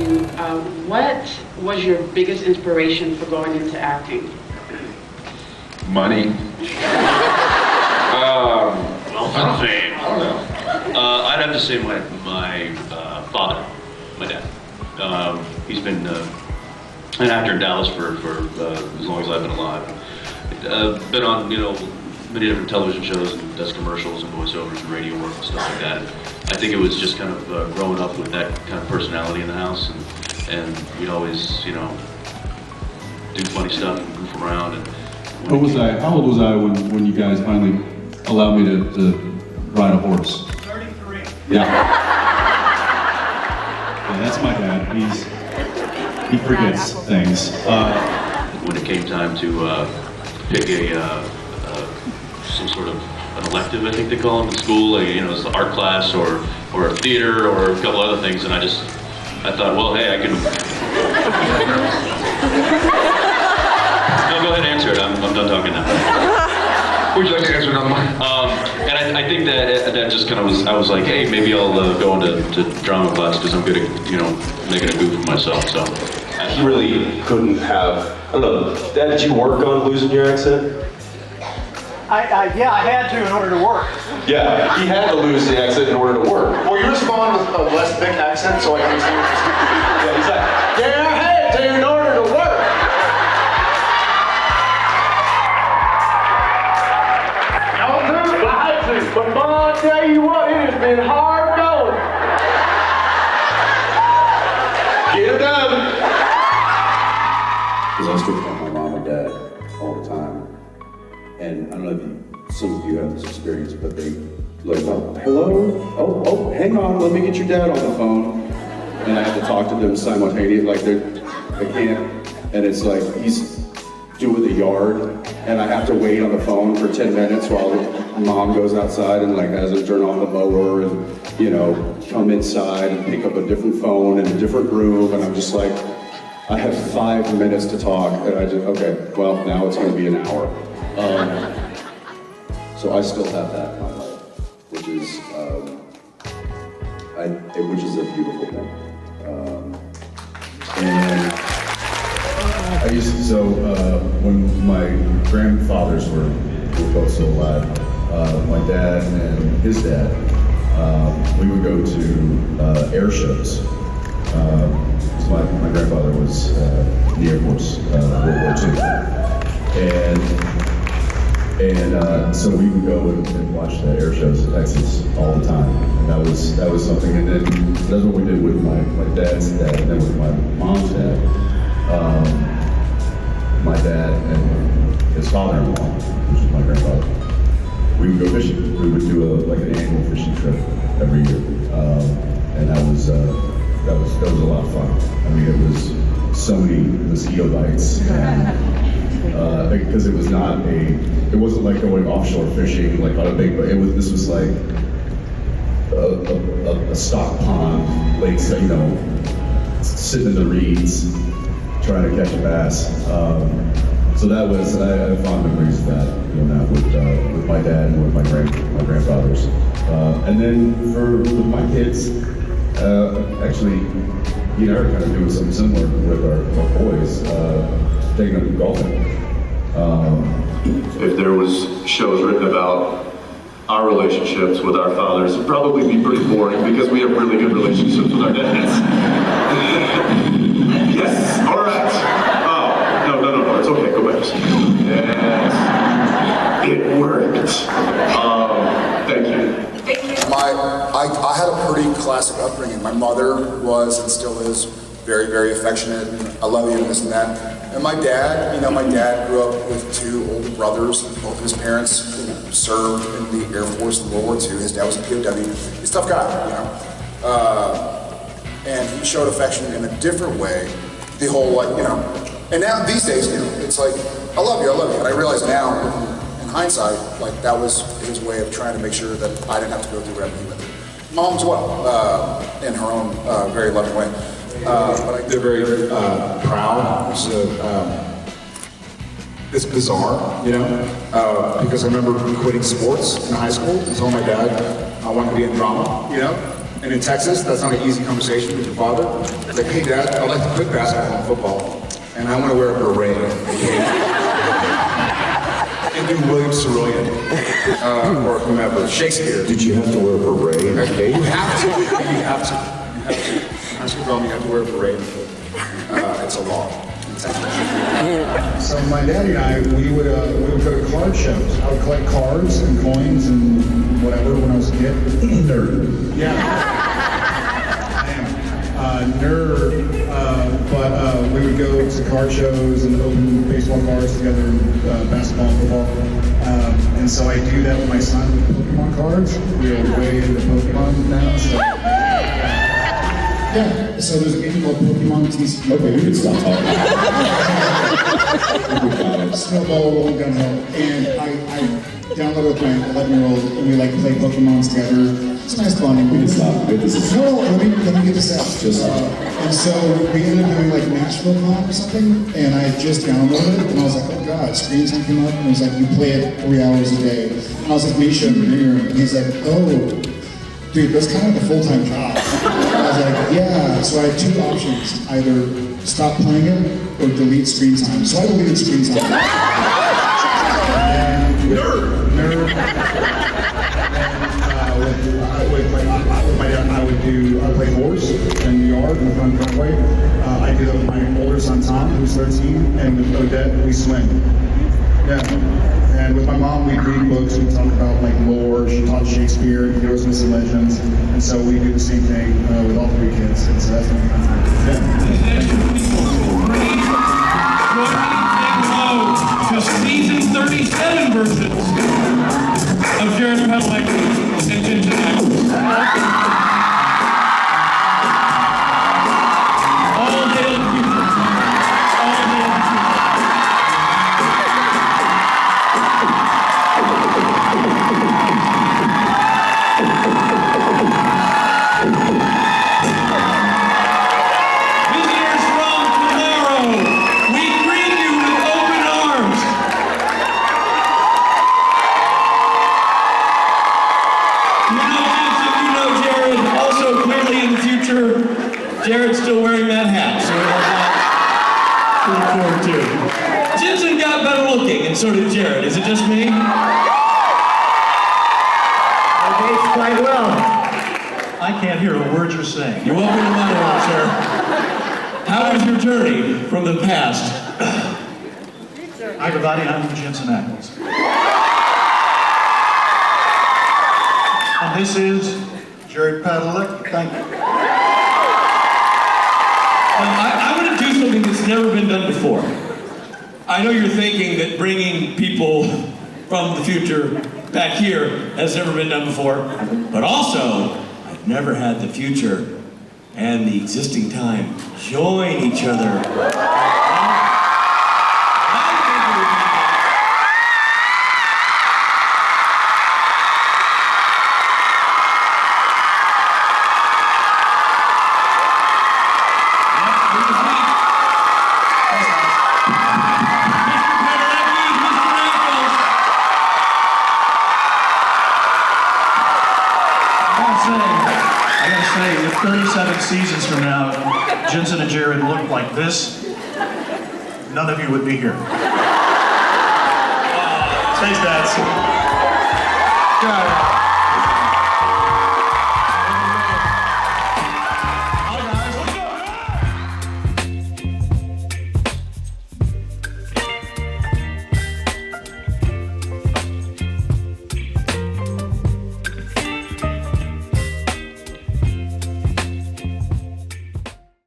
you, what was your biggest inspiration for going into acting? Money. Fame. I don't know. I'd have to say my father, my dad. He's been an actor in Dallas for as long as I've been alive. Been on, many different television shows and does commercials and voiceovers and radio work and stuff like that. I think it was just kind of growing up with that kind of personality in the house, and we'd always, do funny stuff and goof around. And How old was I when you guys finally allowed me to ride a horse? 33. Yeah. Yeah, that's my dad. He forgets things. When it came time to pick some sort of an elective, I think they call them in school, like, it's the art class or theater or a couple other things, and I thought, well, hey, I can. No, go ahead and answer it. I'm done talking now. Would you like to answer another one? And I think that just kind of was. I was like, hey, maybe I'll go into drama class because I'm good at making a goof of myself. So you really couldn't have. I don't know. Dad, did you work on losing your accent? Yeah, I had to in order to work. Yeah, he had to lose the accent in order to work. Well, you respond with a less thick accent, so I understand what you're saying. Yeah, he's like, yeah, I had to in order to work. Don't do it, I had to. But Mom, I tell you what, it has been hard going. Get it done. Because I still call my mom and dad all the time. And I don't know if some of you have this experience, but they like, oh, hello? Oh, hang on, let me get your dad on the phone. And I have to talk to them simultaneously, like they can't. And it's like, he's doing the yard, and I have to wait on the phone for 10 minutes while mom goes outside and like has her turn on the mower and, come inside and pick up a different phone in a different room. And I'm just like, I have 5 minutes to talk, and okay, well, now it's gonna be an hour. So I still have that in my life, which is a beautiful thing. And I used to, when my grandfathers were both still alive, my dad and his dad, we would go to air shows. So my grandfather was in the Air Force, World War II. And so we would go and watch the air shows in Texas all the time. And that was something. And then that's what we did with my dad's dad, and then with my mom's dad. My dad and his father-in-law, which was my grandfather, we would go fishing. We would do an annual fishing trip every year, and that was a lot of fun. I mean, it was so many mosquito bites, and because it wasn't like going offshore fishing like on a big, but this was like a stock pond, lake, sitting in the reeds, trying to catch a bass. So that was, I have fond memories of that, with my dad and with my grandfathers. And then with my kids, actually, are kind of doing something similar with our boys, taking them golfing. If there was shows written about our relationships with our fathers, it'd probably be pretty boring because we have really good relationships with our dads. Yes, all right. Oh, no, it's okay, go back. Yes, it worked. Thank you. I had a pretty classic upbringing. My mother was and still is very, very affectionate. I love you and this and that. And my dad, my dad grew up with two older brothers. Both of his parents served in the Air Force in World War II. His dad was a POW. He's a tough guy, and he showed affection in a different way. The whole, and now these days, it's like, I love you. And I realize now, in hindsight, that was his way of trying to make sure that I didn't have to go through whatever he went through. Mom as well, in her own very loving way. But they're very proud. It's bizarre, because I remember quitting sports in high school and telling my dad I wanted to be in drama, And in Texas, that's not an easy conversation with your father. It's like, hey Dad, I like to play basketball and football, and I want to wear a beret. And do William Cerulean, or whomever, Shakespeare. Did you have to wear a beret? Okay. You have to. You have to. Ask your mom, you have to wear a beret. It's a law. So my daddy and I, we would go to card shows. I would collect cards and coins and whatever when I was a kid. Nerd. Yeah. I am. Nerd. But we would go to card shows and open baseball cards together, basketball and football. And so I do that with my son with Pokemon cards. We are way into Pokemon now. So. Yeah, so there's a game called Pokemon TCG. Okay, we can stop talking. Snowball, gun hill, and I downloaded with my 11-year-old, and we like play Pokemon together. It's nice bonding. We can stop. This is... No, let me get this out. And so we ended up doing like Nashville Con or something, and I just downloaded it, and I was like, oh god, screen time came up, and it was like, you play it 3 hours a day. And I was like, Misha, and he's like, oh. Dude, that's kind of a full-time job. I was like, yeah. So I had 2 options: either stop playing it or delete screen time. So I deleted screen time. Nerd. With my dad, I would play horse in the yard in the front driveway. I did it with my older son Tom, who's 13, and with Odette, we swim. Yeah. And with my mom, we'd read books, we'd talk about like lore, she taught Shakespeare, heroes, myths, and legends, and so we do the same thing with all 3 kids, and so that's what we're to season 37 versions of Jared Padaleki and Ginger Eklz. All hail the future. All hail the future. Visitors from tomorrow, we greet you with open arms. You know Jensen, you know Jared. Also, clearly in the future, Jared's still wearing that hat, so we'll look forward to it. Jensen got better looking, and so did Jared. Is it just me? Behaved quite well. I can't hear a word you're saying. You're welcome to my world, sir. How was your journey from the past? Hi everybody, I'm Jensen Eklz. And this is Jared Padaleki. Thank you. I want to do something that's never been done before. I know you're thinking that bringing people from the future back here has never been done before, but also, I've never had the future and the existing time join each other. I gotta say, if 37 seasons from now, Jensen and Jared looked like this, none of you would be here. Thanks, Dad.